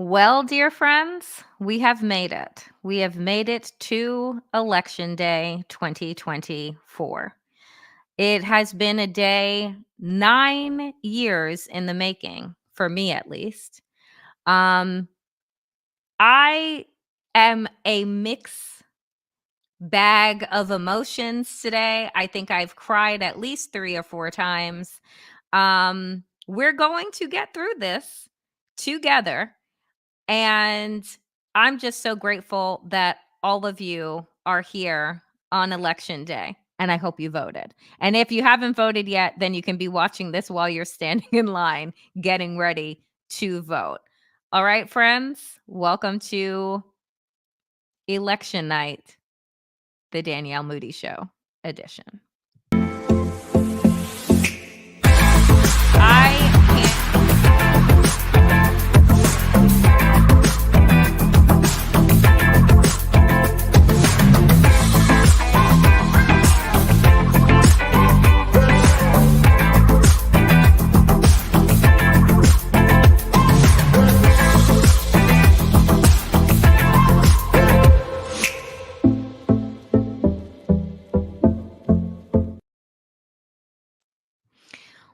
Well, dear friends, we have made it. We have made it to Election Day 2024. It has been a day 9 years in the making, for me at least. Um, I am a mix bag of emotions today. I think I've cried at least 3 or 4 times. We're going to get through this together. And I'm just so grateful that all of you are here on election day. And I hope you voted. And if you haven't voted yet, then you can be watching this while you're standing in line, getting ready to vote. All right, friends, welcome to election night, the Danielle Moodie Show edition.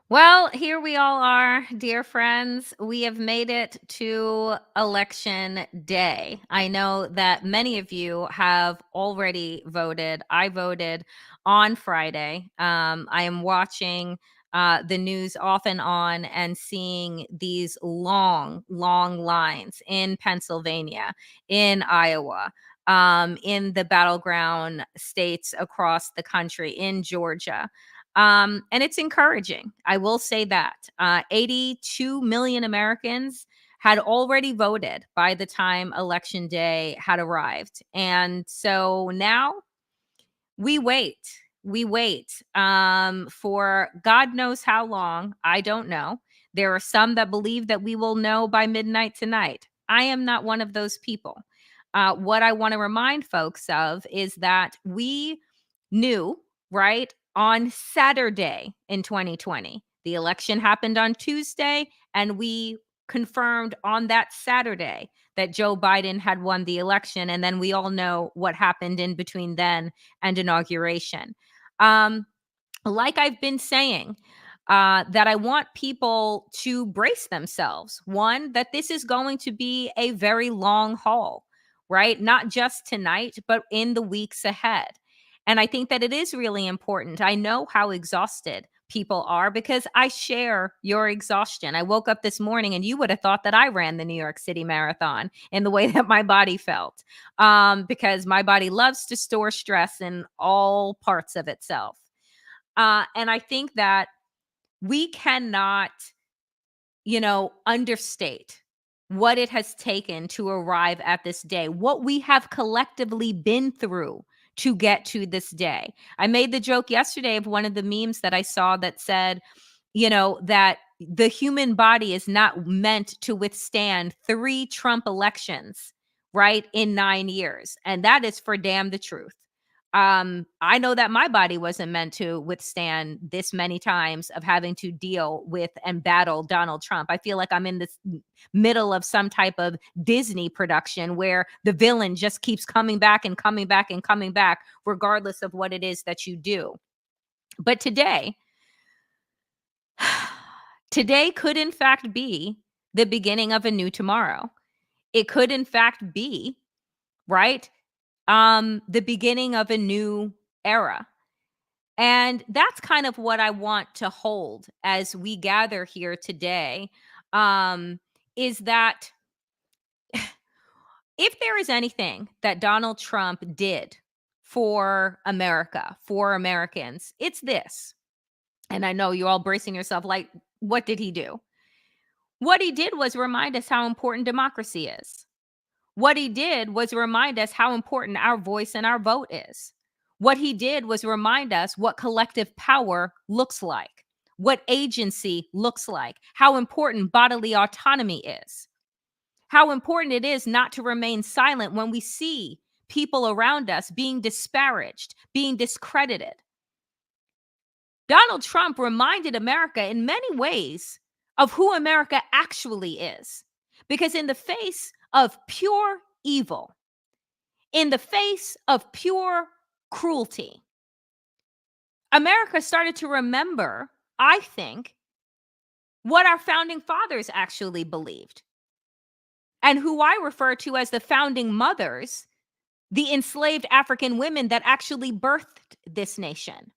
Well, here we all are, dear friends. We have made it to election day. I know that many of you have already voted. I voted on Friday. I am watching the news off and on and seeing these long, long lines in Pennsylvania, in Iowa, in the battleground states across the country, in Georgia. And it's encouraging. I will say that 82 million Americans had already voted by the time election day had arrived. And so now we wait. We wait for God knows how long. I don't know. There are some that believe that we will know by midnight tonight. I am not one of those people. What I want to remind folks of is that we knew, right, on Saturday in 2020. The election happened on Tuesday, and we confirmed on that Saturday that Joe Biden had won the election. And then we all know what happened in between then and inauguration. Like I've been saying, that I want people to brace themselves. One, that this is going to be a very long haul, right? Not just tonight, but in the weeks ahead. And I think that it is really important. I know how exhausted people are because I share your exhaustion. I woke up this morning and you would have thought that I ran the New York City Marathon in the way that my body felt, because my body loves to store stress in all parts of itself. And I think that we cannot, understate what it has taken to arrive at this day, what we have collectively been through to get to this day. I made the joke yesterday of one of the memes that I saw that said, that the human body is not meant to withstand 3 Trump elections, right, in 9 years. And that is for damn the truth. I know that my body wasn't meant to withstand this many times of having to deal with and battle Donald Trump. I feel like I'm in this middle of some type of Disney production where the villain just keeps coming back and coming back and coming back, regardless of what it is that you do. But today could in fact be the beginning of a new tomorrow. It could in fact be, right, the beginning of a new era. And that's kind of what I want to hold as we gather here today, is that if there is anything that Donald Trump did for America, for Americans, it's this. And I know you're all bracing yourself like, what did he do? What he did was remind us how important democracy is. What he did was remind us how important our voice and our vote is. What he did was remind us what collective power looks like, what agency looks like, how important bodily autonomy is, how important it is not to remain silent when we see people around us being disparaged, being discredited. Donald Trump reminded America in many ways of who America actually is. Because in the face of pure evil, in the face of pure cruelty, America started to remember, I think, what our founding fathers actually believed, and who I refer to as the founding mothers, the enslaved African women that actually birthed this nation.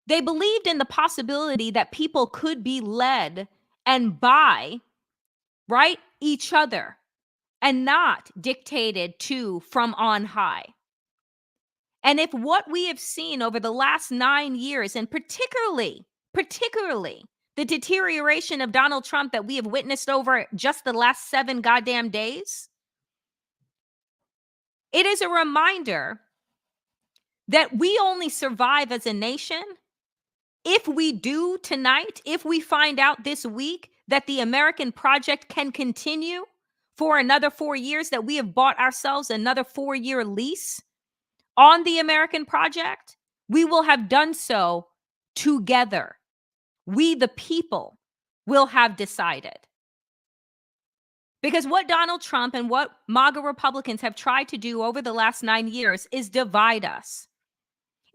They believed in the possibility that people could be led and by, right, each other, and not dictated to from on high. And if what we have seen over the last 9 years, and particularly the deterioration of Donald Trump that we have witnessed over just the last 7 goddamn days, it is a reminder that we only survive as a nation if we do tonight, if we find out this week that the American project can continue for another 4 years, that we have bought ourselves another 4-year lease on the American project, we will have done so together. We, the people, will have decided. Because what Donald Trump and what MAGA Republicans have tried to do over the last 9 years is divide us,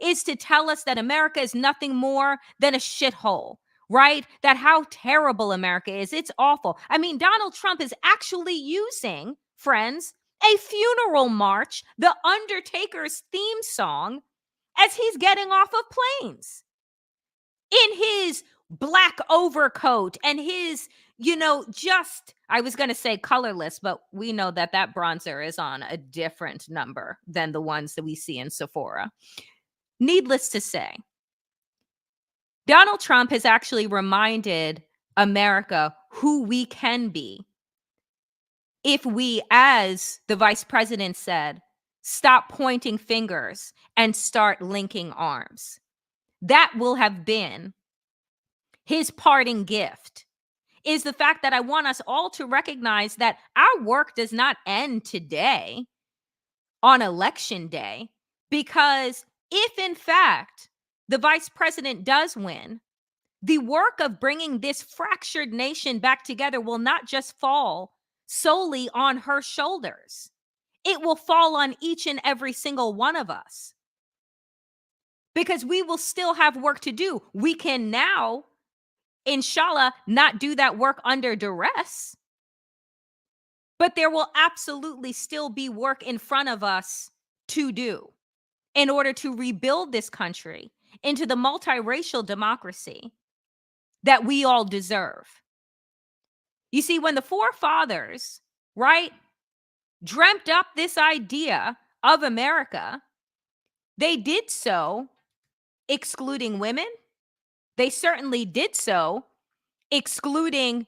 is to tell us that America is nothing more than a shithole, right? That how terrible America is. It's awful. I mean, Donald Trump is actually using, friends, a funeral march, the Undertaker's theme song, as he's getting off of planes in his black overcoat and his, just, I was going to say colorless, but we know that that bronzer is on a different number than the ones that we see in Sephora. Needless to say, Donald Trump has actually reminded America who we can be if we, as the vice president said, stop pointing fingers and start linking arms. That will have been his parting gift, is the fact that I want us all to recognize that our work does not end today on election day, because if in fact the vice president does win, the work of bringing this fractured nation back together will not just fall solely on her shoulders. It will fall on each and every single one of us, because we will still have work to do. We can now, inshallah, not do that work under duress, but there will absolutely still be work in front of us to do in order to rebuild this country into the multiracial democracy that we all deserve. You see, when the forefathers, right, dreamt up this idea of America, they did so excluding women. They certainly did so excluding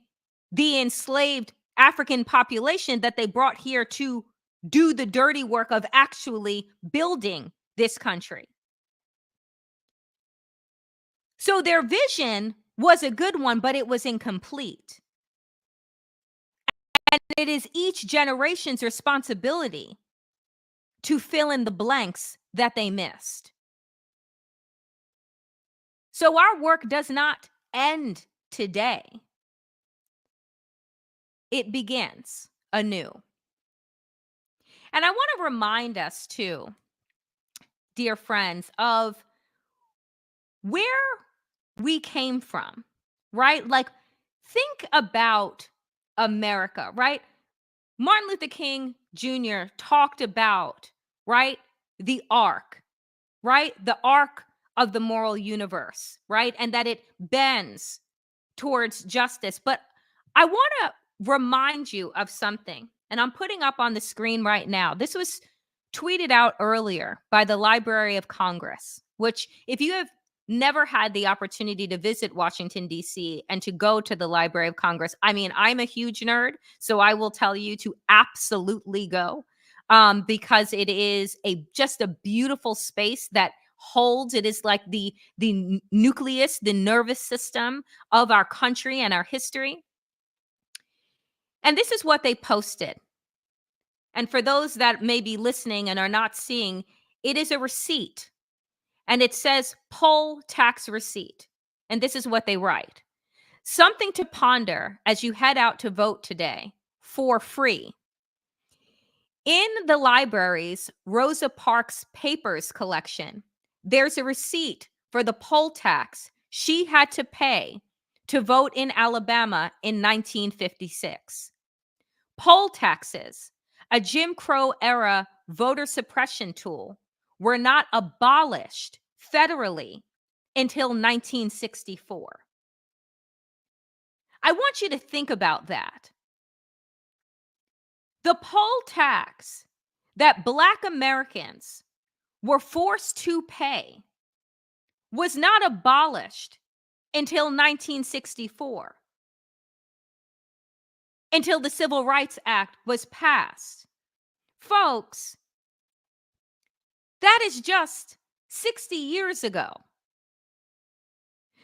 the enslaved African population that they brought here to do the dirty work of actually building this country. So their vision was a good one, but it was incomplete. And it is each generation's responsibility to fill in the blanks that they missed. So our work does not end today. It begins anew. And I want to remind us too, dear friends, of where we came from, right? Like, think about America, right? Martin Luther King Jr. talked about, right, the arc, right? The arc of the moral universe, right? And that it bends towards justice. But I want to remind you of something, and I'm putting up on the screen right now. This was tweeted out earlier by the Library of Congress, which, if you have never had the opportunity to visit Washington, D.C. and to go to the Library of Congress, I mean, I'm a huge nerd, so I will tell you to absolutely go, because it is just a beautiful space that holds, it is like the nucleus, the nervous system of our country and our history. And this is what they posted. And for those that may be listening and are not seeing, it is a receipt. And it says poll tax receipt. And this is what they write. Something to ponder as you head out to vote today for free. In the library's Rosa Parks Papers collection, there's a receipt for the poll tax she had to pay to vote in Alabama in 1956. Poll taxes, a Jim Crow era voter suppression tool, were not abolished federally until 1964. I want you to think about that. The poll tax that Black Americans were forced to pay was not abolished until 1964, until the Civil Rights Act was passed. Folks, that is just 60 years ago.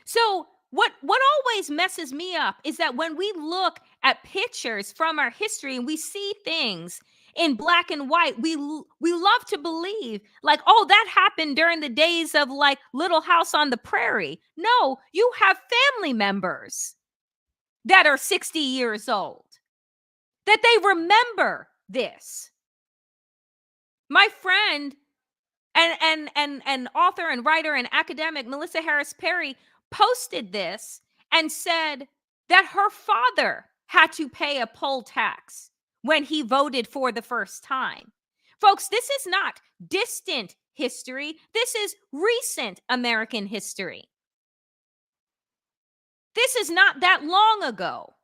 So what always messes me up is that when we look at pictures from our history and we see things in black and white, we love to believe like, oh, that happened during the days of like Little House on the Prairie. No, you have family members that are 60 years old, that they remember this. My friend and author and writer and academic Melissa Harris Perry posted this and said that her father had to pay a poll tax when he voted for the first time. Folks, this is not distant history. This is recent American history. This is not that long ago.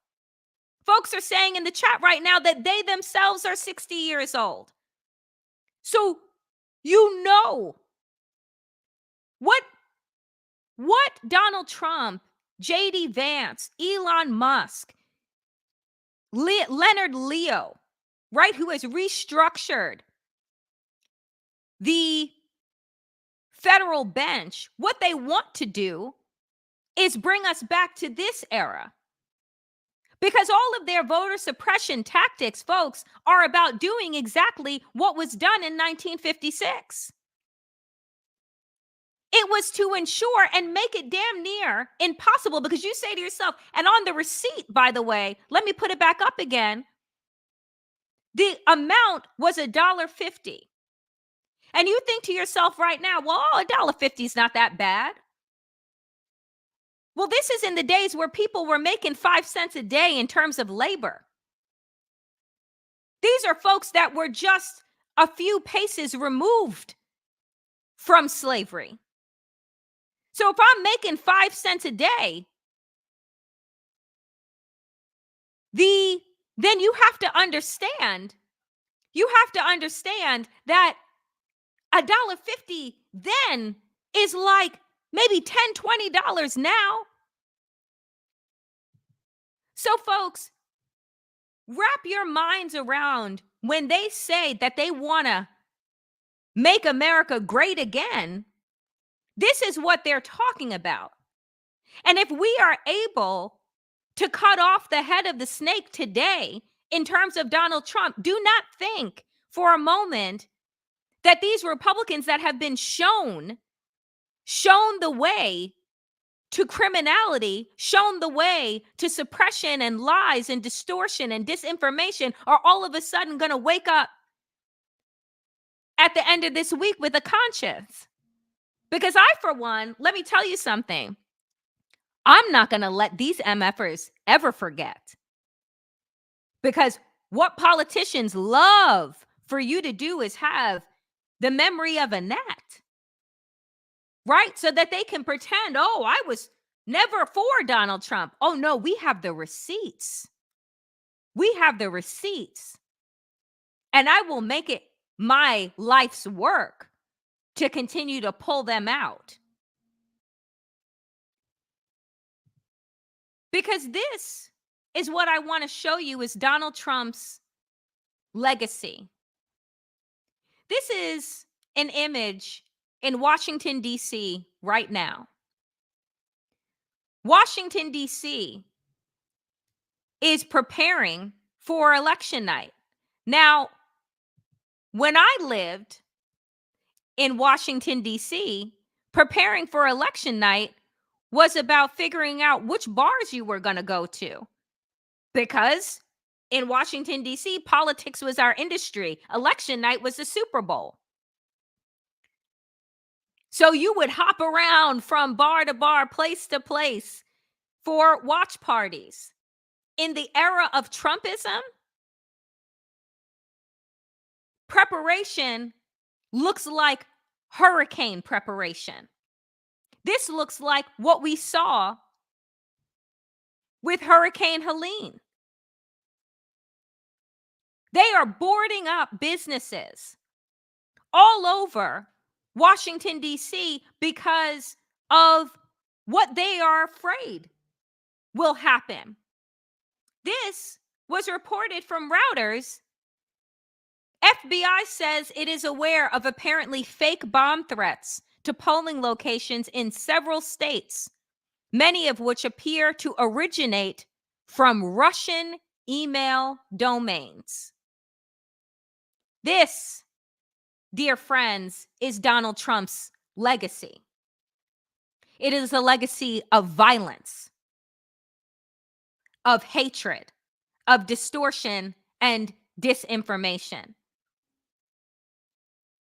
Folks are saying in the chat right now that they themselves are 60 years old. So you know what Donald Trump, J.D. Vance, Elon Musk, Leonard Leo, right, who has restructured the federal bench, what they want to do is bring us back to this era. Because all of their voter suppression tactics, folks, are about doing exactly what was done in 1956. It was to ensure and make it damn near impossible, because you say to yourself, and on the receipt, by the way, let me put it back up again, the amount was $1.50. And you think to yourself right now, well, $1.50 is not that bad. Well, this is in the days where people were making 5 cents a day in terms of labor. These are folks that were just a few paces removed from slavery. So if I'm making 5 cents a day, then you have to understand that $1.50 then is like maybe $10, $20 now. So folks, wrap your minds around when they say that they want to make America great again. This is what they're talking about. And if we are able to cut off the head of the snake today in terms of Donald Trump, do not think for a moment that these Republicans that have been shown the way to criminality, shown the way to suppression and lies and distortion and disinformation, are all of a sudden going to wake up at the end of this week with a conscience. Because I, for one, let me tell you something. I'm not going to let these MFers ever forget. Because what politicians love for you to do is have the memory of a gnat, right? So that they can pretend, oh, I was never for Donald Trump. Oh, no, we have the receipts. We have the receipts. And I will make it my life's work to continue to pull them out. Because this is what I want to show you is Donald Trump's legacy. This is an image in Washington, D.C. right now. Washington, D.C. is preparing for election night. Now, when I lived in Washington, D.C., preparing for election night was about figuring out which bars you were going to go to. Because in Washington, D.C., politics was our industry. Election night was the Super Bowl. So you would hop around from bar to bar, place to place for watch parties. In the era of Trumpism, preparation looks like hurricane preparation. This looks like what we saw with Hurricane Helene. They are boarding up businesses all over Washington, D.C. because of what they are afraid will happen. This was reported from Reuters. FBI says it is aware of apparently fake bomb threats to polling locations in several states, many of which appear to originate from Russian email domains. This, dear friends, is Donald Trump's legacy. It is a legacy of violence, of hatred, of distortion, and disinformation.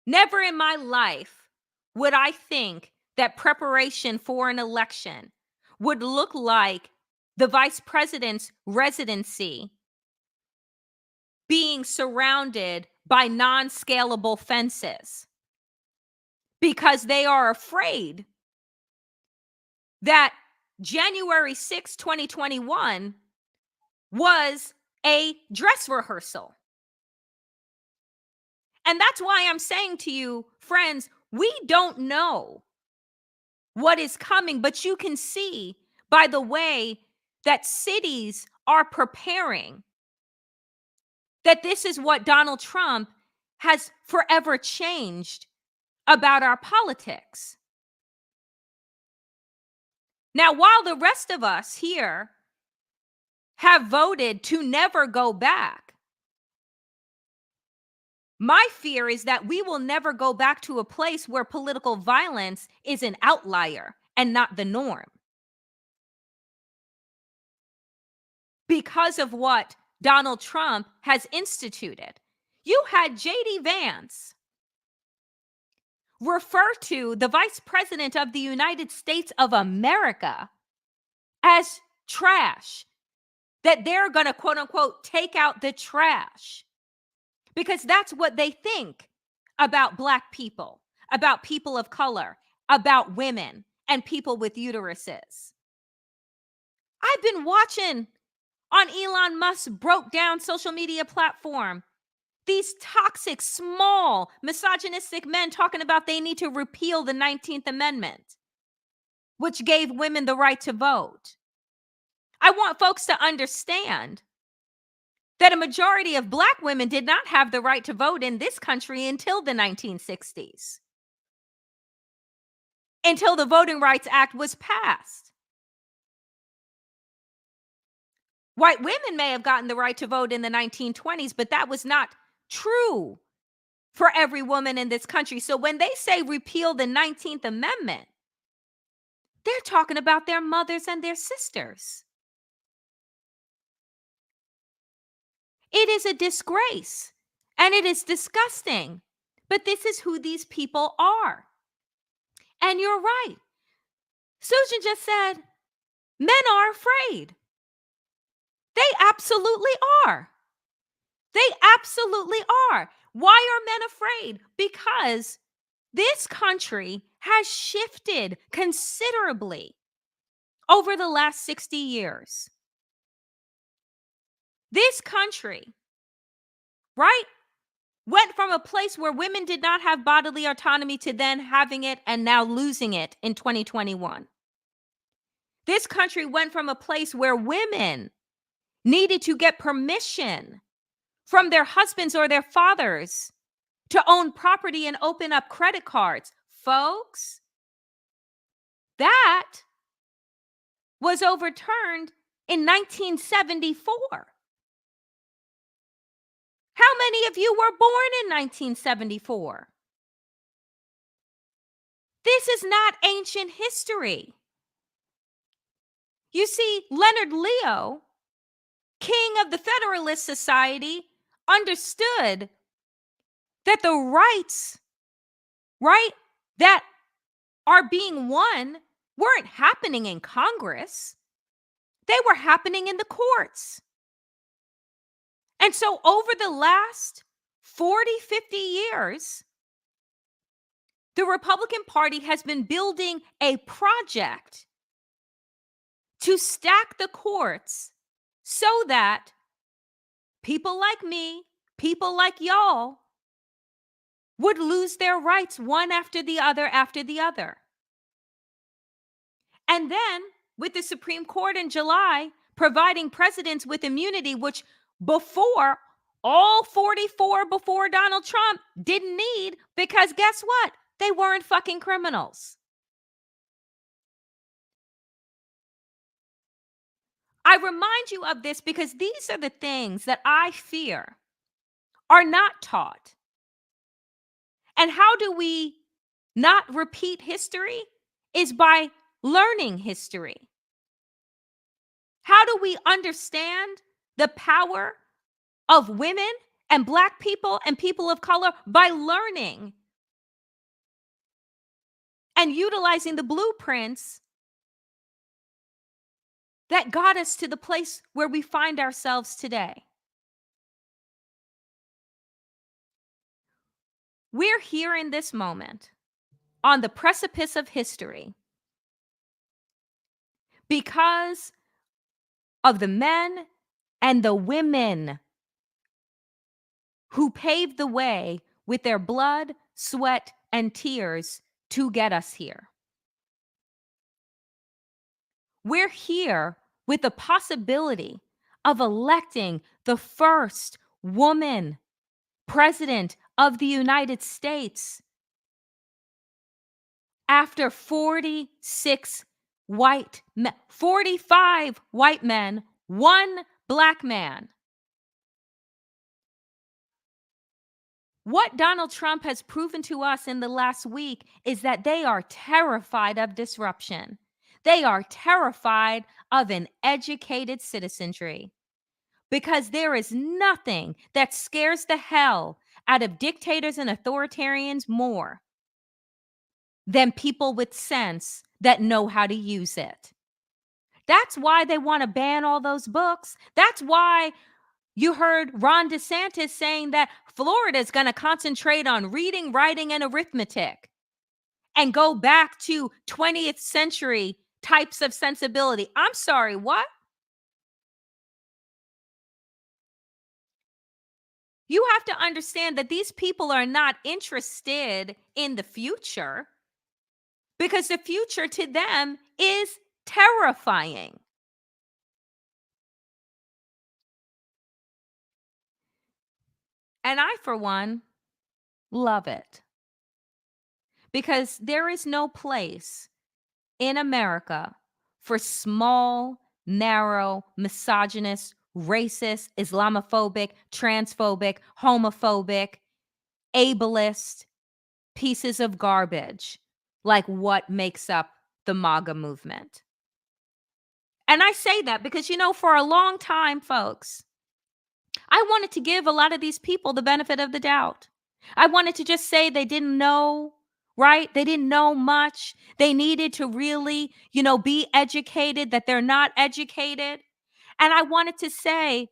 Never in my life would I think that preparation for an election would look like the vice president's residency being surrounded by non-scalable fences because they are afraid that January 6, 2021 was a dress rehearsal. And that's why I'm saying to you, friends, we don't know what is coming, but you can see by the way that cities are preparing that this is what Donald Trump has forever changed about our politics. Now, while the rest of us here have voted to never go back, my fear is that we will never go back to a place where political violence is an outlier and not the norm. Because of what Donald Trump has instituted. You had J.D. Vance refer to the Vice President of the United States of America as trash, that they're going to, quote unquote, take out the trash, because that's what they think about Black people, about people of color, about women, and people with uteruses. I've been watching on Elon Musk's broke down social media platform these toxic, small, misogynistic men talking about they need to repeal the 19th Amendment, which gave women the right to vote. I want folks to understand that a majority of Black women did not have the right to vote in this country until the 1960s, until the Voting Rights Act was passed. White women may have gotten the right to vote in the 1920s, but that was not true for every woman in this country. So when they say repeal the 19th Amendment, they're talking about their mothers and their sisters. It is a disgrace and it is disgusting, but this is who these people are. And you're right. Susan just said, men are afraid. They absolutely are. They absolutely are. Why are men afraid? Because this country has shifted considerably over the last 60 years. This country, right, went from a place where women did not have bodily autonomy to then having it and now losing it in 2021. This country went from a place where women needed to get permission from their husbands or their fathers to own property and open up credit cards. Folks, that was overturned in 1974. How many of you were born in 1974? This is not ancient history. You see, Leonard Leo, king of the Federalist Society, understood that the rights, right, that are being won weren't happening in Congress. They were happening in the courts. And so over the last 40, 50 years, the Republican Party has been building a project to stack the courts so that people like me, people like y'all, would lose their rights one after the other after the other. And then with the Supreme Court in July providing presidents with immunity, which before all 44 before Donald Trump didn't need, because guess what? They weren't fucking criminals. I remind you of this because these are the things that I fear are not taught. And how do we not repeat history? Is by learning history. How do we understand the power of women and Black people and people of color? By learning and utilizing the blueprints that got us to the place where we find ourselves today. We're here in this moment on the precipice of history because of the men and the women who paved the way with their blood, sweat, and tears to get us here. We're here with the possibility of electing the first woman president of the United States after 45 white men, one Black man. What Donald Trump has proven to us in the last week is that they are terrified of disruption. They are terrified of an educated citizenry because there is nothing that scares the hell out of dictators and authoritarians more than people with sense that know how to use it. That's why they want to ban all those books. That's why you heard Ron DeSantis saying that Florida is going to concentrate on reading, writing, and arithmetic and go back to 20th century types of sensibility. I'm sorry, what? You have to understand that these people are not interested in the future because the future to them is terrifying. And I, for one, love it because there is no place in America for small, narrow, misogynist, racist, Islamophobic, transphobic, homophobic, ableist pieces of garbage like what makes up the Maga movement. And I say that because, for a long time, folks, I wanted to give a lot of these people the benefit of the doubt. I wanted to just say they didn't know, right? They didn't know much. They needed to really, be educated, that they're not educated. And I wanted to say,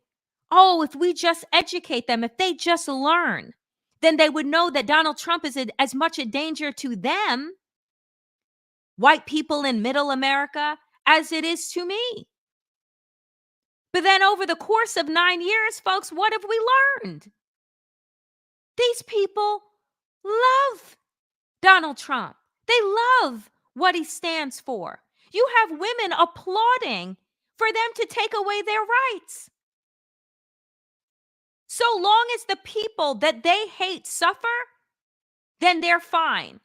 oh, if we just educate them, if they just learn, then they would know that Donald Trump is as much a danger to them, white people in middle America, as it is to me. But then over the course of 9 years, folks, what have we learned? These people love Donald Trump. They love what he stands for. You have women applauding for them to take away their rights. So long as the people that they hate suffer, then they're fine.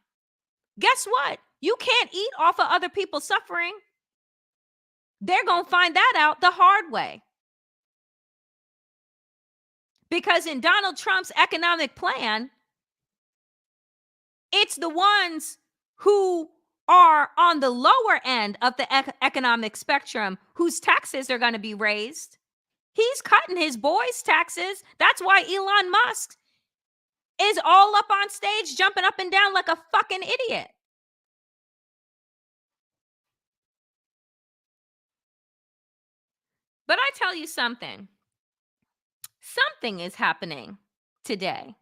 Guess what? You can't eat off of other people's suffering. They're going to find that out the hard way. Because in Donald Trump's economic plan, it's the ones who are on the lower end of the economic spectrum whose taxes are going to be raised. He's cutting his boys' taxes. That's why Elon Musk is all up on stage jumping up and down like a fucking idiot. But I tell you something. Something is happening today.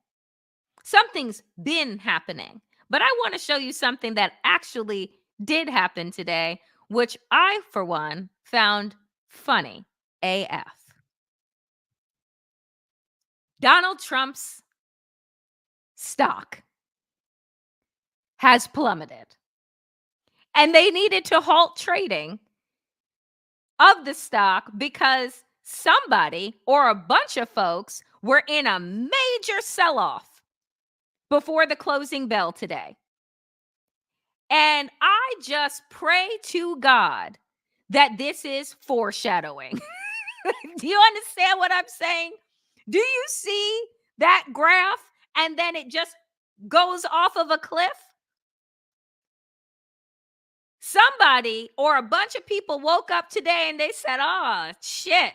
Something's been happening. But I want to show you something that actually did happen today, which I, for one, found funny AF. Donald Trump's stock has plummeted, and they needed to halt trading of the stock because somebody or a bunch of folks were in a major sell-off before the closing bell today. And I just pray to God that this is foreshadowing. Do you understand what I'm saying? Do you see that graph and then it just goes off of a cliff? Somebody or a bunch of people woke up today and they said, oh, shit,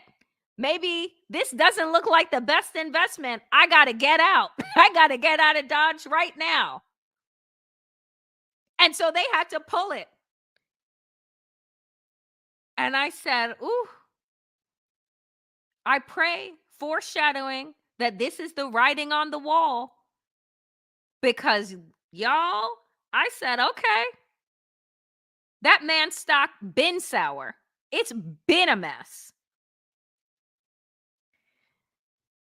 maybe this doesn't look like the best investment. I got to get out. I got to get out of Dodge right now. And so they had to pull it. And I said, ooh, I pray, foreshadowing, that this is the writing on the wall. Because y'all, I said, okay, that man's stock been sour. It's been a mess.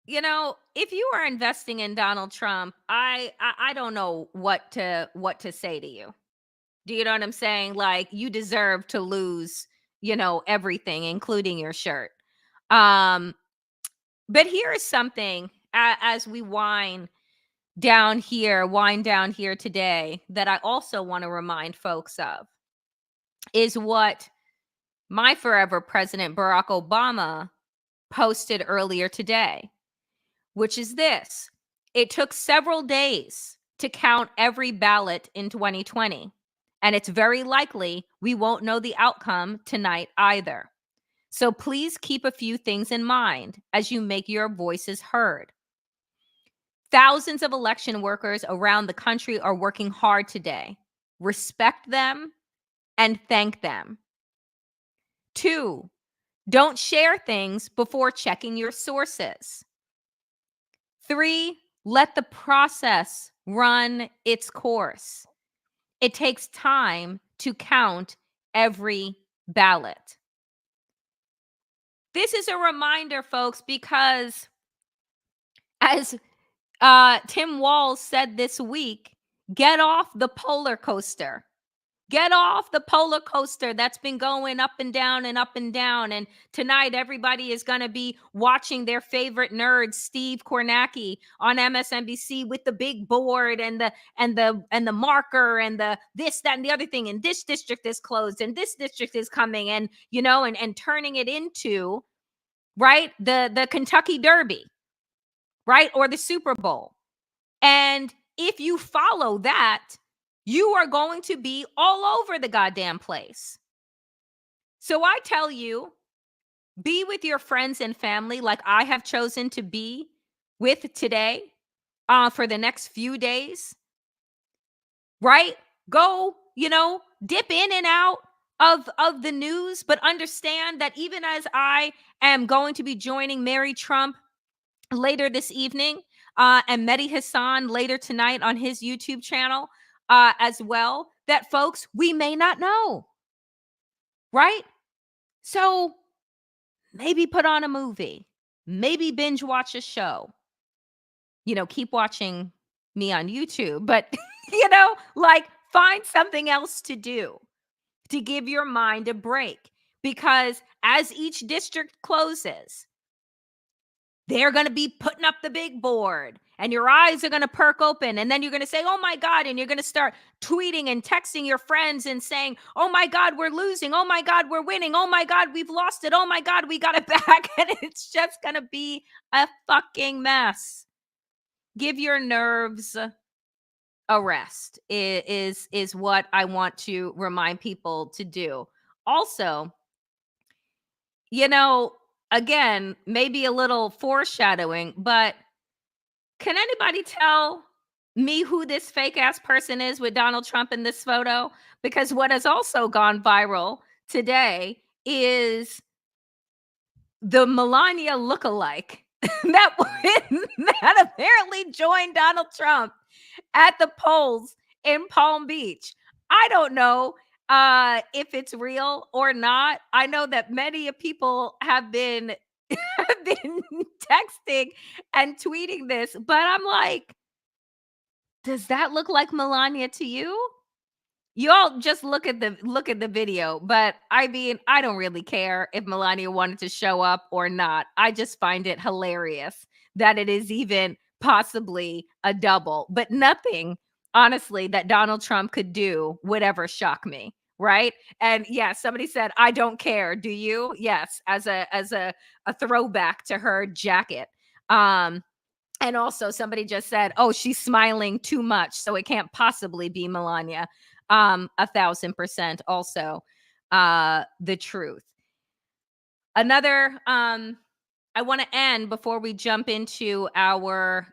You know, if you are investing in Donald Trump, I don't know what to say to you. Do you know what I'm saying? Like, you deserve to lose, everything, including your shirt. But here is something as we wind down here today that I also want to remind folks of is what my forever president Barack Obama posted earlier today, which is this: it took several days to count every ballot in 2020, and it's very likely we won't know the outcome tonight either. So please keep a few things in mind as you make your voices heard. Thousands of election workers around the country are working hard today. Respect them and thank them. 2, don't share things before checking your sources. 3, let the process run its course. It takes time to count every ballot. This is a reminder, folks, because as Tim Walz said this week, get off the polar coaster. Get off the polar coaster that's been going up and down and up and down. And tonight, everybody is going to be watching their favorite nerd, Steve Kornacki, on MSNBC with the big board and the marker and the this, that, and the other thing. And this district is closed, and this district is coming, and and turning it into the Kentucky Derby, or the Super Bowl. And if you follow that, you are going to be all over the goddamn place. So I tell you, be with your friends and family like I have chosen to be with today for the next few days, Go, dip in and out of the news, but understand that even as I am going to be joining Mary Trump later this evening, and Mehdi Hassan later tonight on his YouTube channel as well, that folks, we may not know, right? So maybe put on a movie, maybe binge watch a show, keep watching me on YouTube, but, find something else to do to give your mind a break, because as each district closes, they're going to be putting up the big board and your eyes are going to perk open. And then you're going to say, oh my God. And you're going to start tweeting and texting your friends and saying, oh my God, we're losing. Oh my God, we're winning. Oh my God, we've lost it. Oh my God, we got it back. And it's just going to be a fucking mess. Give your nerves arrest is what I want to remind people to do. Also, you know, again, maybe a little foreshadowing, but can anybody tell me who this fake ass person is with Donald Trump in this photo? Because what has also gone viral today is the Melania lookalike that that apparently joined Donald Trump at the polls in Palm Beach. I don't know if it's real or not. I know that many people have been have been texting and tweeting this, but I'm like, does that look like Melania to you? Y'all just look at the video, but I mean, I don't really care if Melania wanted to show up or not. I just find it hilarious that it is even possibly a double, but nothing, honestly, that Donald Trump could do would ever shock me, right? And yeah, somebody said, "I don't care." Do you? Yes, as a throwback to her jacket. Um and also somebody just said, "Oh, she's smiling too much, so it can't possibly be Melania." 1,000% also the truth. Another I want to end before we jump into our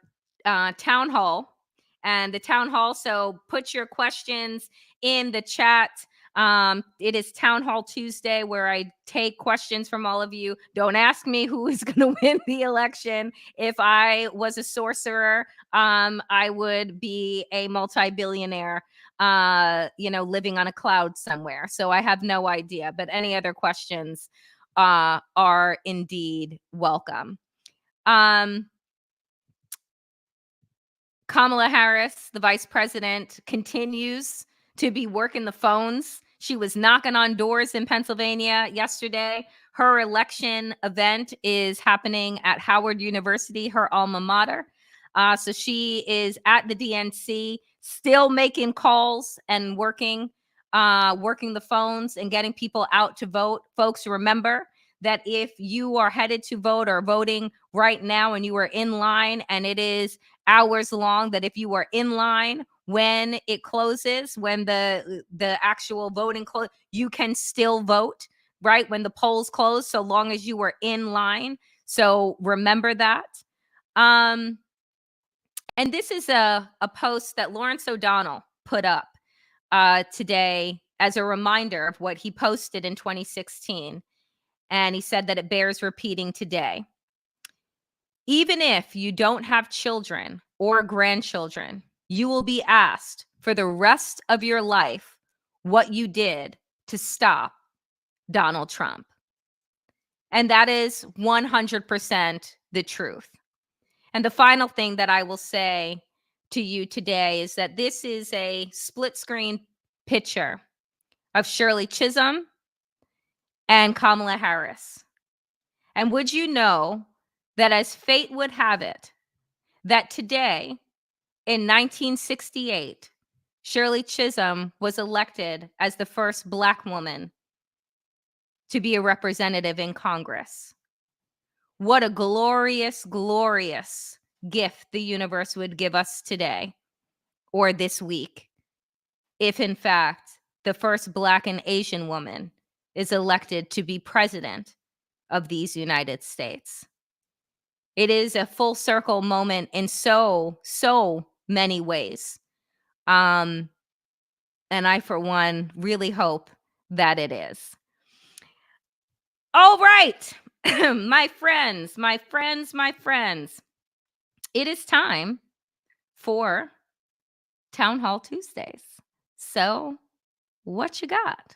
town hall and the town hall. So put your questions in the chat. It is Town Hall Tuesday where I take questions from all of you. Don't ask me who is going to win the election. If I was a sorcerer, I would be a multi-billionaire, living on a cloud somewhere. So I have no idea. But any other questions are indeed welcome. Kamala Harris, the vice president, continues to be working the phones. She was knocking on doors in Pennsylvania yesterday. Her election event is happening at Howard University, her alma mater. So she is at the DNC, still making calls and working the phones and getting people out to vote. Folks, remember that if you are headed to vote or voting right now and you are in line and it is hours long, that if you are in line when it closes, when the actual voting close, you can still vote, right? When the polls close, so long as you were in line. So remember that. And this is a post that Lawrence O'Donnell put up today as a reminder of what he posted in 2016. And he said that it bears repeating today. Even if you don't have children or grandchildren, you will be asked for the rest of your life what you did to stop Donald Trump. And that is 100% the truth. And the final thing that I will say to you today is that this is a split screen picture of Shirley Chisum and Kamala Harris. And would you know that as fate would have it, that today in 1968, Shirley Chisum was elected as the first Black woman to be a representative in Congress. What a glorious, glorious gift the universe would give us today or this week if, in fact, the first Black and Asian woman is elected to be president of these United States. It is a full circle moment in so many ways. And I, for one, really hope that it is. All right, my friends, it is time for Town Hall Tuesdays. So, what you got?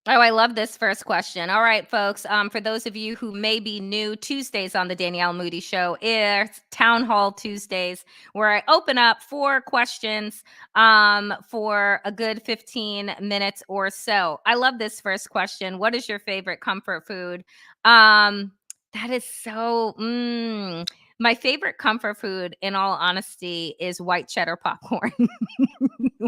Oh, I love this first question. All right, folks. For those of you who may be new, Tuesdays on the Danielle Moodie Show is Town Hall Tuesdays, where I open up 4 questions for a good 15 minutes or so. I love this first question. What is your favorite comfort food? That is so My favorite comfort food, in all honesty, is white cheddar popcorn.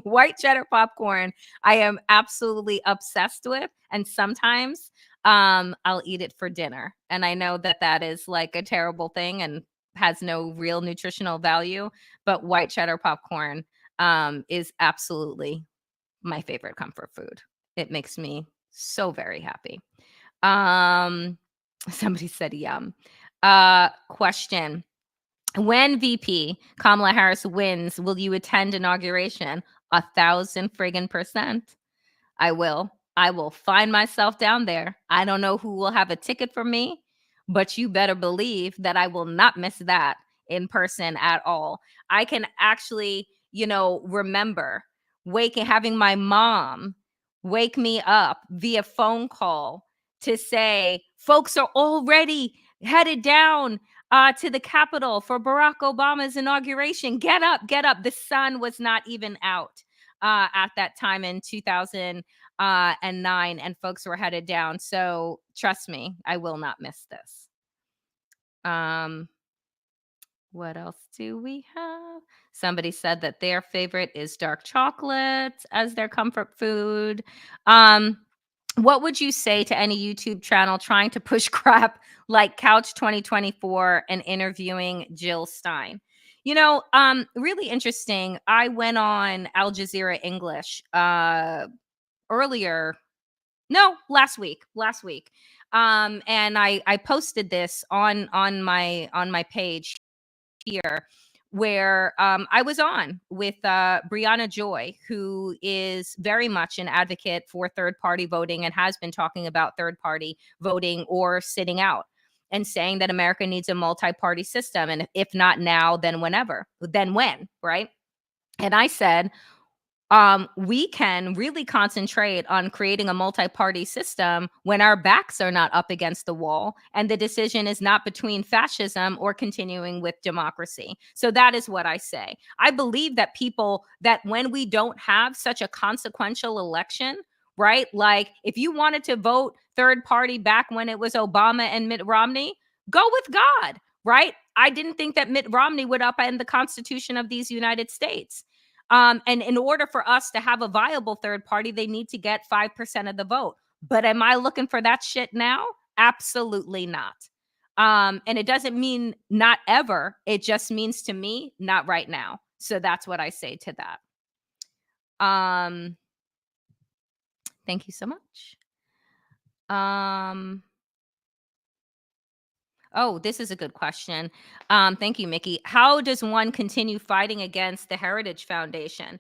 White cheddar popcorn, I am absolutely obsessed with. And sometimes I'll eat it for dinner. And I know that that is like a terrible thing and has no real nutritional value, but white cheddar popcorn is absolutely my favorite comfort food. It makes me so very happy. Um, somebody said yum. Question. When VP Kamala Harris wins, will you attend inauguration? 1,000 friggin%. I will. I will find myself down there. I don't know who will have a ticket for me, but you better believe that I will not miss that in person at all. I can actually, remember having my mom wake me up via phone call to say, folks are already headed down to the Capitol for Barack Obama's inauguration. Get up, get up. The sun was not even out at that time in 2009, and folks were headed down. So trust me, I will not miss this. What else do we have? Somebody said that their favorite is dark chocolate as their comfort food. What would you say to any YouTube channel trying to push crap like Couch 2024 and interviewing Jill Stein? Really interesting. I went on Al Jazeera English earlier, no, last week. And I posted this on my page here, where I was on with Brianna Joy, who is very much an advocate for third party voting and has been talking about third party voting or sitting out and saying that America needs a multi-party system. And if not now, then whenever, then when, right? And I said, we can really concentrate on creating a multi-party system when our backs are not up against the wall and the decision is not between fascism or continuing with democracy. So that is what I say. I believe that that when we don't have such a consequential election, right? Like if you wanted to vote third party back when it was Obama and Mitt Romney, go with God, right? I didn't think that Mitt Romney would upend the Constitution of these United States. And in order for us to have a viable third party, they need to get 5% of the vote. But am I looking for that shit now? Absolutely not. And it doesn't mean not ever. It just means to me, not right now. So that's what I say to that. Thank you so much. Oh, this is a good question. Thank you, Mickey. How does one continue fighting against the Heritage Foundation?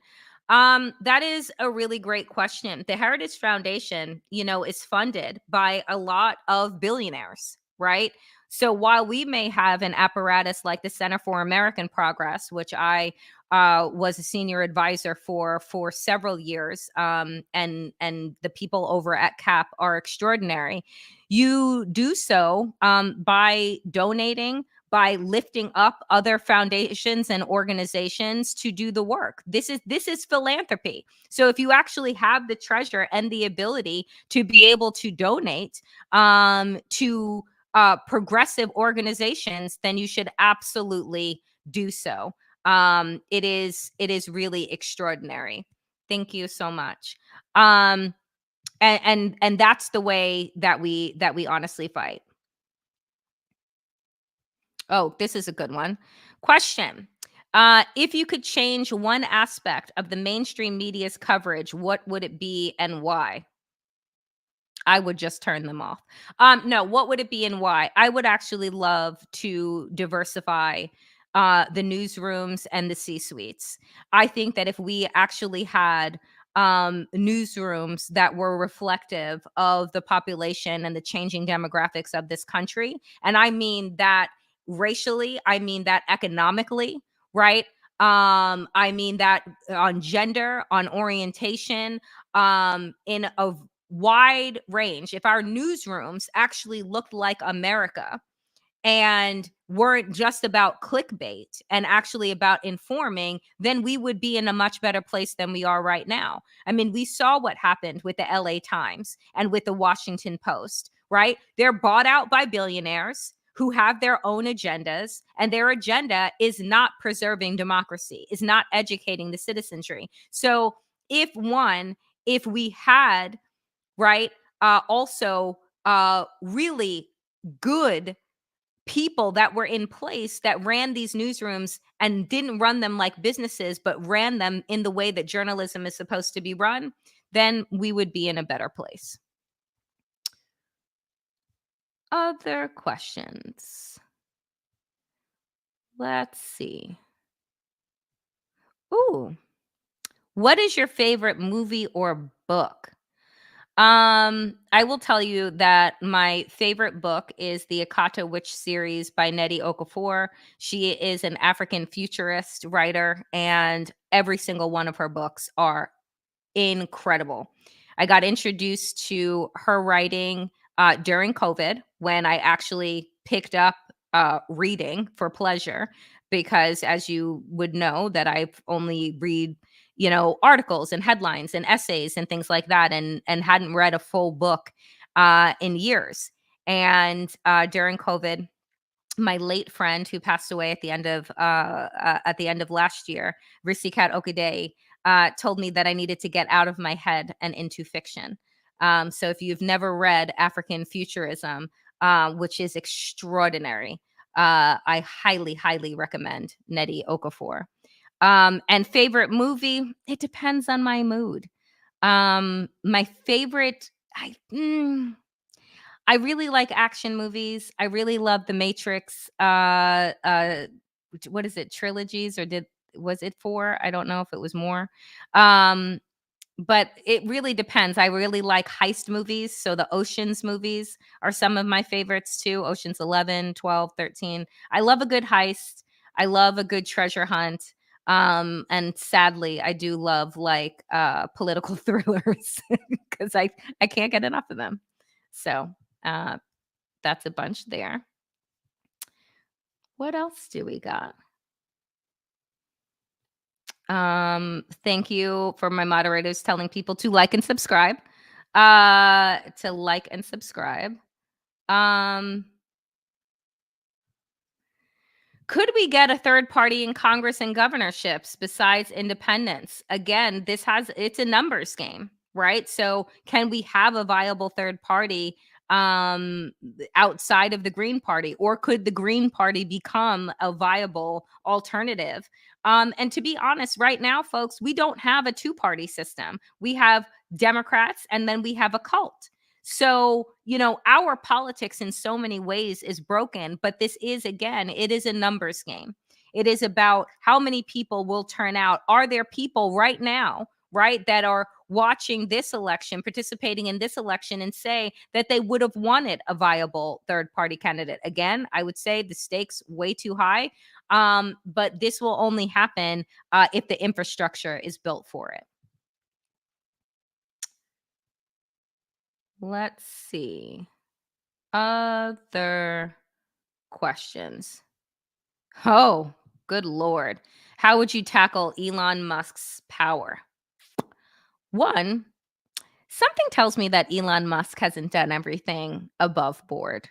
That is a really great question. The Heritage Foundation, is funded by a lot of billionaires, right? So while we may have an apparatus like the Center for American Progress, which I was a senior advisor for several years, and the people over at CAP are extraordinary. You do so by donating, by lifting up other foundations and organizations to do the work. This is philanthropy. So if you actually have the treasure and the ability to be able to donate to progressive organizations, then you should absolutely do so. It is really extraordinary. Thank you so much. And that's the way that we honestly fight. Oh, this is a good one. Question. If you could change one aspect of the mainstream media's coverage, what would it be and why? I would just turn them off. No, what would it be and why? I would actually love to diversify the newsrooms and the C-suites. I think that if we actually had newsrooms that were reflective of the population and the changing demographics of this country, and I mean that racially, I mean that economically, right? I mean that on gender, on orientation, in a wide range. If our newsrooms actually looked like America and weren't just about clickbait and actually about informing, then we would be in a much better place than we are right now. I mean, we saw what happened with the LA Times and with the Washington Post, right? They're bought out by billionaires, who have their own agendas, and their agenda is not preserving democracy, is not educating the citizenry. So if we had, right, also really good people that were in place that ran these newsrooms and didn't run them like businesses, but ran them in the way that journalism is supposed to be run, then we would be in a better place. Other questions? Let's see. Ooh, what is your favorite movie or book? I will tell you that my favorite book is the Akata Witch series by Nnedi Okorafor. She is an African futurist writer, and every single one of her books are incredible. I got introduced to her writing during COVID when I actually picked up reading for pleasure, because as you would know that I've only read, articles and headlines and essays and things like that, and hadn't read a full book in years. And during COVID, my late friend who passed away at the end of last year, Risikat Okade, told me that I needed to get out of my head and into fiction. So if you've never read African Futurism, which is extraordinary, I highly, highly recommend Nnedi Okorafor. And favorite movie, it depends on my mood. My favorite, I really like action movies. I really love The Matrix. What is it? Trilogies, or was it four? I don't know if it was more. Um, but it really depends. I really like heist movies. So the Oceans movies are some of my favorites too. Oceans 11, 12, 13. I love a good heist. I love a good treasure hunt. And sadly, I do love like political thrillers because I can't get enough of them. So uh, that's a bunch there. What else do we got? Thank you for my moderators telling people to like and subscribe. To like and subscribe. Um, Could we get a third party in Congress and governorships besides independents? Again, it's a numbers game, right? So can we have a viable third party outside of the Green Party, or could the Green Party become a viable alternative? And to be honest, right now, folks, we don't have a two-party system. We have Democrats, and then we have a cult. So, our politics in so many ways is broken, but this is, again, it is a numbers game. It is about how many people will turn out. Are there people right now, right, that are watching this election, participating in this election, and say that they would have wanted a viable third party candidate? Again, I would say the stakes way too high. But this will only happen if the infrastructure is built for it. Let's see. Other questions. Oh, good Lord. How would you tackle Elon Musk's power? One, something tells me that Elon Musk hasn't done everything above board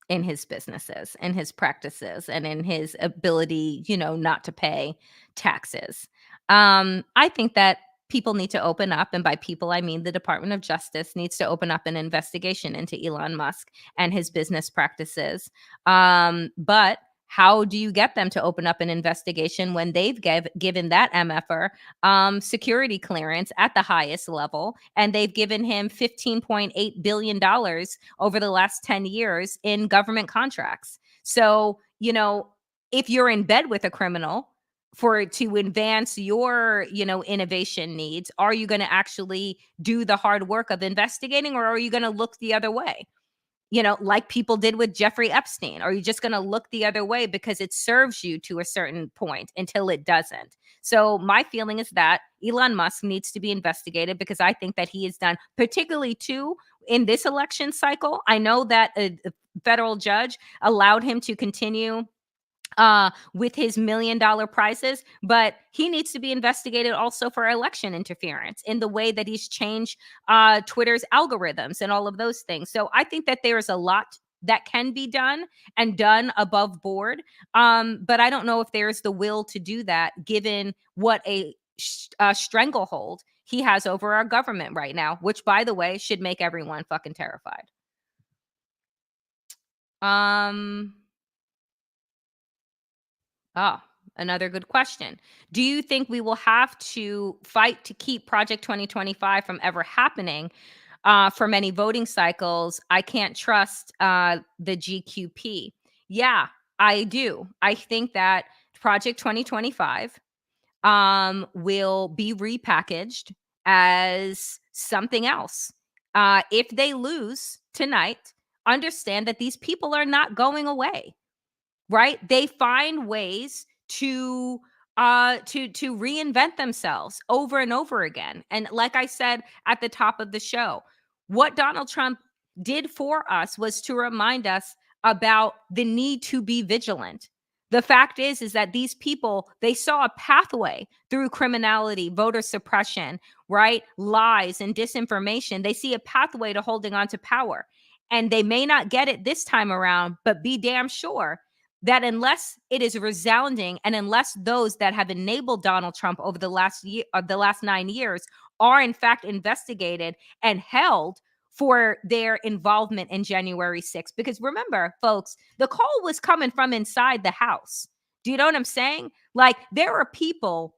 in his businesses, in his practices, and in his ability, not to pay taxes. I think that people need to open up, and by people, I mean the Department of Justice needs to open up an investigation into Elon Musk and his business practices. But how do you get them to open up an investigation when they've given that MFer security clearance at the highest level, and they've given him $15.8 billion over the last 10 years in government contracts? So, if you're in bed with a criminal to advance your, innovation needs, are you going to actually do the hard work of investigating, or are you going to look the other way? Like people did with Jeffrey Epstein? Are you just going to look the other way because it serves you to a certain point until it doesn't? So my feeling is that Elon Musk needs to be investigated, because I think that he has done, particularly too, in this election cycle. I know that a federal judge allowed him to continue with his $1 million prizes, but he needs to be investigated also for election interference in the way that he's changed Twitter's algorithms and all of those things. So I think that there is a lot that can be done and done above board. But I don't know if there's the will to do that, given what a stranglehold he has over our government right now, which, by the way, should make everyone fucking terrified. Um, Ah, another good question. Do you think we will have to fight to keep Project 2025 from ever happening? For many voting cycles, I can't trust the GQP. Yeah, I do. I think that Project 2025 will be repackaged as something else. If they lose tonight, understand that these people are not going away, right? They find ways to reinvent themselves over and over again. And like I said at the top of the show, what Donald Trump did for us was to remind us about the need to be vigilant. The fact is that these people, they saw a pathway through criminality, voter suppression, right? Lies and disinformation. They see a pathway to holding on to power. And they may not get it this time around, but be damn sure that unless it is resounding, and unless those that have enabled Donald Trump over the last year, the last 9 years, are in fact investigated and held for their involvement in January 6th. Because remember, folks, the call was coming from inside the House. Do you know what I'm saying? Like, there are people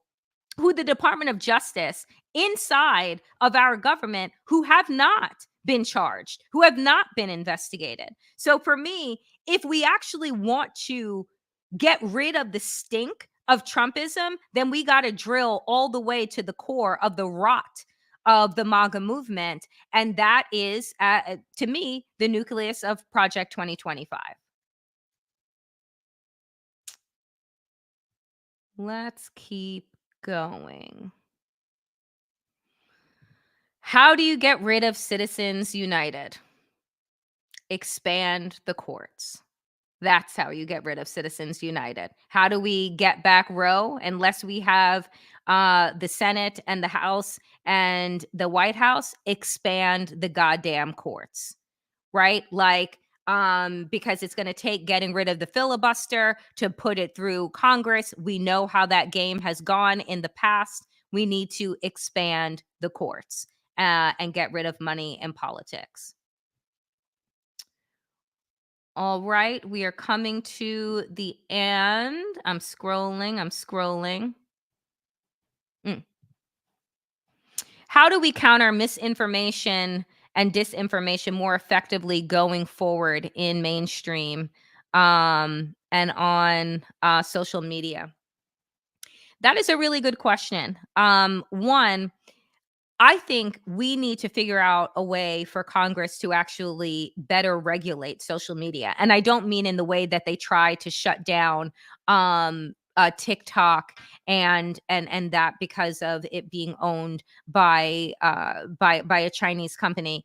who the Department of Justice inside of our government who have not been charged, who have not been investigated. So for me, if we actually want to get rid of the stink of Trumpism, then we got to drill all the way to the core of the rot of the Maga movement. And that is, to me, the nucleus of Project 2025. Let's keep going. How do you get rid of Citizens United? Expand the courts. That's how you get rid of Citizens United. How do we get back Roe? Unless we have the Senate and the House and the White House expand the goddamn courts, right? Like, because it's going to take getting rid of the filibuster to put it through Congress. We know how that game has gone in the past. We need to expand the courts and get rid of money in politics. All right, we are coming to the end. I'm scrolling. Mm. How do we counter misinformation and disinformation more effectively going forward in mainstream and on social media? That is a really good question. One, I think we need to figure out a way for Congress to actually better regulate social media. And I don't mean in the way that they try to shut down TikTok and that because of it being owned by a Chinese company.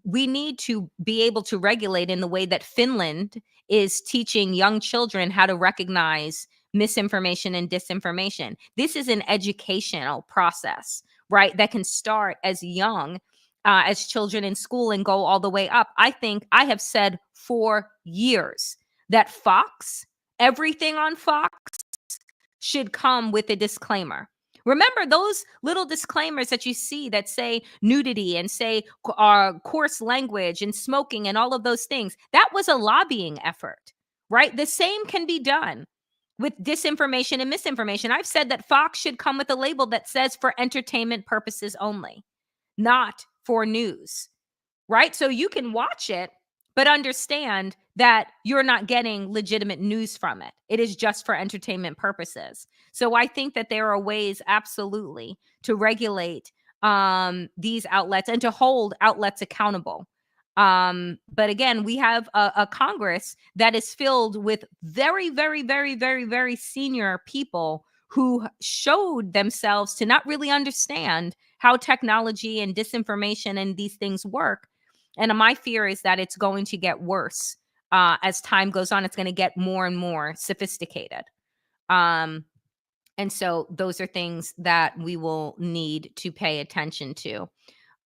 We need to be able to regulate in the way that Finland is teaching young children how to recognize misinformation and disinformation. This is an educational process, right? That can start as young as children in school and go all the way up. I think I have said for years that Fox, everything on Fox should come with a disclaimer. Remember those little disclaimers that you see that say nudity and say coarse language and smoking and all of those things? That was a lobbying effort, right? The same can be done with disinformation and misinformation. I've said that Fox should come with a label that says for entertainment purposes only, not for news, right? So you can watch it, but understand that you're not getting legitimate news from it. It is just for entertainment purposes. So I think that there are ways, absolutely, to regulate these outlets and to hold outlets accountable. But again, we have a Congress that is filled with very, very, very, very, very senior people who showed themselves to not really understand how technology and disinformation and these things work. And my fear is that it's going to get worse as time goes on. It's going to get more and more sophisticated. And so those are things that we will need to pay attention to.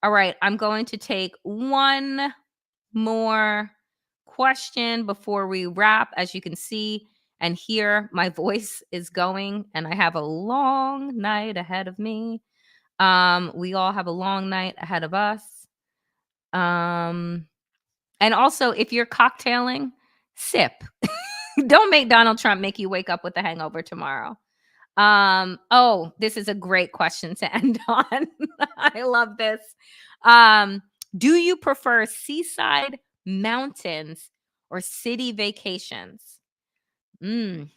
All right, I'm going to take one more question before we wrap. As you can see and hear, my voice is going, and I have a long night ahead of me. We all have a long night ahead of us. And also, if you're cocktailing, sip. Don't make Donald Trump make you wake up with a hangover tomorrow. Oh, this is a great question to end on. I love this. Um, do you prefer seaside, mountains, or city vacations? Mm,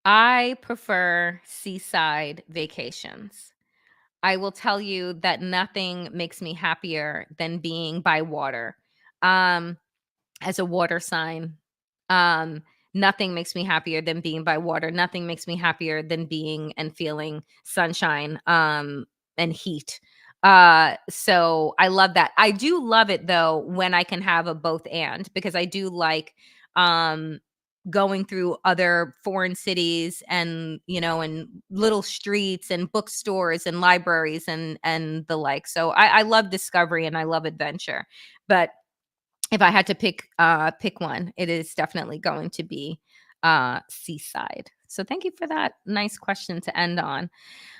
I prefer seaside vacations. I will tell you that nothing makes me happier than being by water. Um, as a water sign. Um, Nothing makes me happier than being by water. Nothing makes me happier than being and feeling sunshine and heat. So I love that. I do love it though when I can have a both and, because I do like um going through other foreign cities, and and little streets and bookstores and libraries and the like. So I love discovery and I love adventure. But if I had to pick one, it is definitely going to be Seaside. So thank you for that nice question to end on.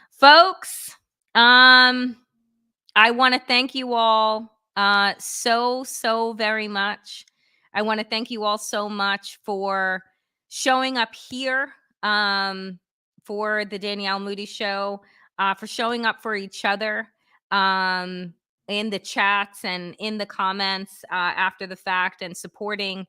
Folks, I want to thank you all so very much. I want to thank you all so much for showing up here for the Danielle Moodie Show, for showing up for each other um, in the chats and in the comments after the fact, and supporting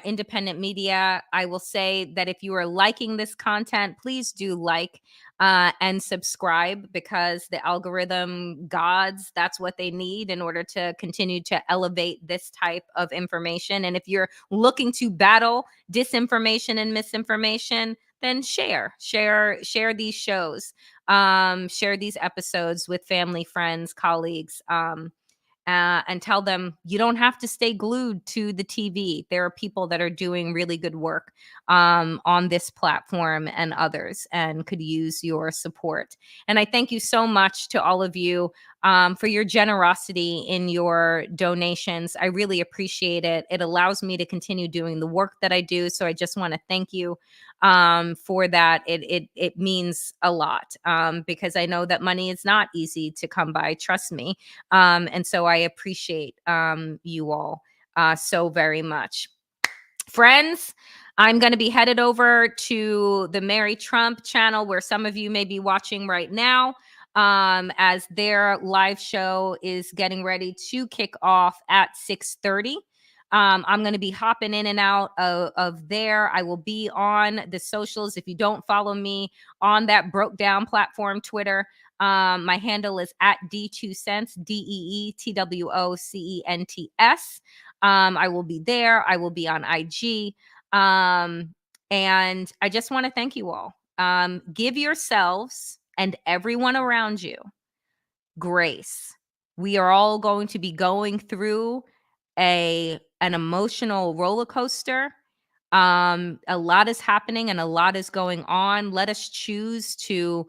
independent media. I will say that if you are liking this content, please do like and subscribe, because the algorithm gods, that's what they need in order to continue to elevate this type of information. And if you're looking to battle disinformation and misinformation, then share these shows, share these episodes with family, friends, colleagues, and tell them you don't have to stay glued to the TV. There are people that are doing really good work on this platform and others, and could use your support. And I thank you so much to all of you for your generosity in your donations. I really appreciate it. It allows me to continue doing the work that I do. So I just want to thank you for that. It means a lot, because I know that money is not easy to come by. Trust me. And so I appreciate you all so very much. Friends, I'm going to be headed over to the Mary Trump channel, where some of you may be watching right now, as their live show is getting ready to kick off at 6:30. I'm going to be hopping in and out of there. I will be on the socials. If you don't follow me on that broke down platform, Twitter, my handle is at D2Cents, DEETWOCENTS. I will be there. I will be on IG. And I just want to thank you all. Give yourselves and everyone around you grace. We are all going to be going through an emotional roller coaster. A lot is happening and a lot is going on. Let us choose to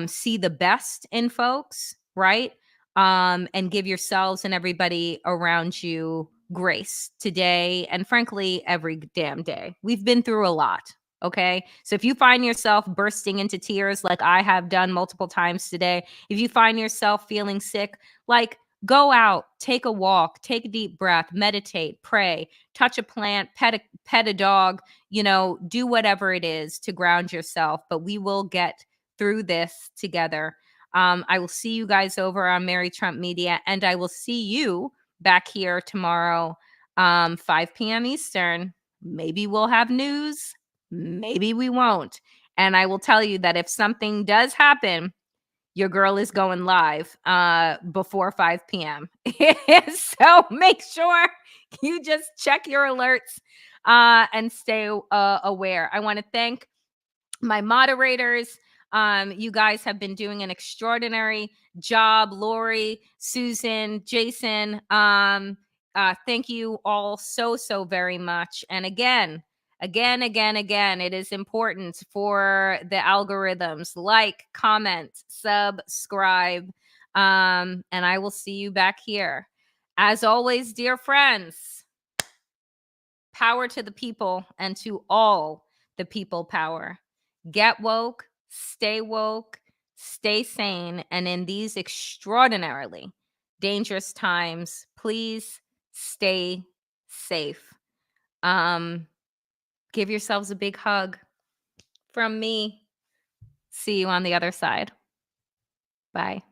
see the best in folks, right? And give yourselves and everybody around you grace today, and frankly, every damn day. We've been through a lot. Okay. So if you find yourself bursting into tears like I have done multiple times today, if you find yourself feeling sick, like, go out, take a walk, take a deep breath, meditate, pray, touch a plant, pet a dog, do whatever it is to ground yourself. But we will get through this together. I will see you guys over on Mary Trump Media, and I will see you back here tomorrow, 5 p.m. Eastern. Maybe we'll have news. Maybe we won't. And I will tell you that if something does happen, your girl is going live before 5 p.m. So make sure you just check your alerts and stay aware. I want to thank my moderators. You guys have been doing an extraordinary job. Lori, Susan, Jason. Thank you all so very much. And again, it is important for the algorithms. Like, comment, subscribe. And I will see you back here As always, dear friends, power to the people and to all the people power. Get woke, stay sane, and in these extraordinarily dangerous times, please stay safe. Give yourselves a big hug from me. See you on the other side. Bye.